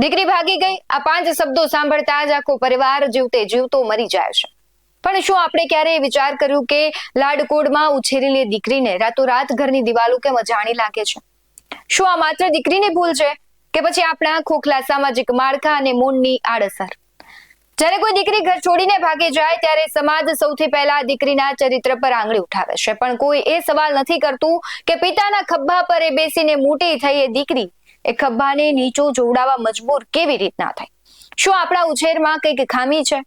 દીકરી ભાગી ગઈ, આ 5 શબ્દો સાંભળતા જ આખો પરિવાર જીવતે જીવતો મરી જાય છે. પણ શું આપણે ક્યારેય વિચાર કર્યું કે લાડકોડમાં ઉછેરેલી દીકરીને રાતોરાત ઘરની દિવાલો કેમ અજાણી લાગે છે? શું આ માત્ર દીકરીની ભૂલ છે કે પછી આપણા ખોખલા સામાજિક માળખા અને મૂળની આડઅસર? જ્યારે કોઈ દીકરી ઘર છોડીને ભાગી જાય ત્યારે સમાજ સૌથી પહેલા દીકરીના ચરિત્ર પર આંગળી ઉઠાવે છે, પણ કોઈ એ સવાલ નથી કરતું કે પિતાના ખભા પર એ બેસીને મોટી થઈ એ દીકરી એ ખભાને નીચો જોડાવા મજબૂર કેવી રીતના થઈ? શું આપણા ઉછેરમાં કંઈક ખામી છે?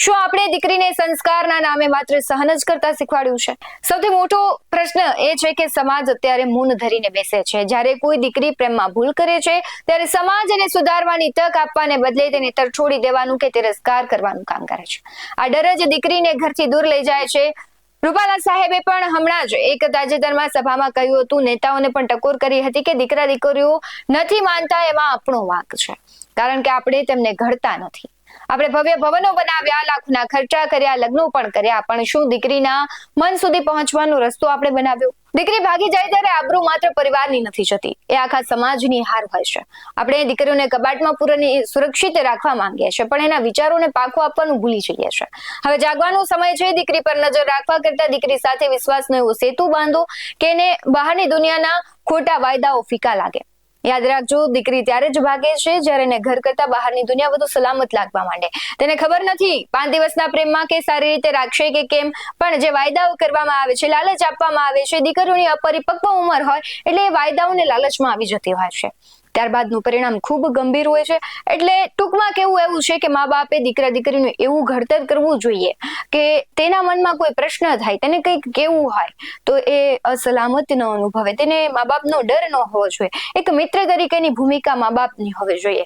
શું આપણે દીકરીને સંસ્કારના નામે માત્ર સહન જ કરતા શીખવાડ્યું છે? સૌથી મોટો પ્રશ્ન એ છે કે સમાજ અત્યારે મૌન ધરીને બેસે છે. જ્યારે કોઈ દીકરી પ્રેમમાં ભૂલ કરે છે ત્યારે સમાજ એને સુધારવાની તક આપવાને બદલે તેને તરછોડી દેવાનું કે તિરસ્કાર કરવાનું કામ કરે છે. આ ડર જ દીકરીને ઘરથી દૂર લઈ જાય છે. રૂપાલા સાહેબે પણ હમણાં જ એક તાજેતરમાં સભામાં કહ્યું હતું, નેતાઓને પણ ટકોર કરી હતી કે દીકરા દીકરીઓ નથી માનતા એમાં આપણો વાંક છે, કારણ કે આપણે તેમને ઘડતા નથી. આપણે ભવ્ય ભવનો બનાવ્યા, લાખોના ખર્ચા કર્યા, લગ્નો પણ કર્યા, પણ શું દીકરીના મન સુધી પહોંચવાનો રસ્તો આપણે બનાવ્યો? દીકરી ભાગી જાય ત્યારે આબરૂ માત્ર પરિવારની નથી જતી, એ આખા સમાજની હાર હોય છે. આપણે દીકરીઓને કબાટમાં પૂરીને સુરક્ષિત રાખવા માંગીએ છીએ, પણ એના વિચારોને પાખો આપવાનું ભૂલી જઈએ છીએ. હવે જાગવાનો સમય છે. દીકરી પર નજર રાખવા કરતા દીકરી સાથે વિશ્વાસનો એવો સેતુ બાંધો કે એને બહારની દુનિયાના ખોટા વાયદાઓ ફીકા લાગે. યાદ રાખજો, દીકરી ત્યારે જ ભાગે છે જ્યારે એને ઘર કરતા બહારની દુનિયા વધુ સલામત લાગવા માંડે. તેને ખબર નથી 5 દિવસના પ્રેમમાં કે સારી રીતે રાખશે કે કેમ, પણ જે વાયદાઓ કરવામાં આવે છે, લાલચ આપવામાં આવે છે, દીકરીઓની અપરિપક્વ ઉંમર હોય એટલે એ વાયદાઓને લાલચમાં આવી જતી હોય છે. ત્યારબાદનું પરિણામ ખૂબ ગંભીર હોય છે. એટલે ટૂંકમાં કેવું એવું છે કે મા બાપે દીકરા દીકરીનું એવું ઘડતર કરવું જોઈએ કે તેના મનમાં કોઈ પ્રશ્ન થાય, તેને કંઈક કેવું હોય તો એ અસલામત ન અનુભવે, તેને મા બાપનો ડર ન હોવો જોઈએ. એક મિત્ર તરીકેની ભૂમિકા મા બાપની હોવી જોઈએ.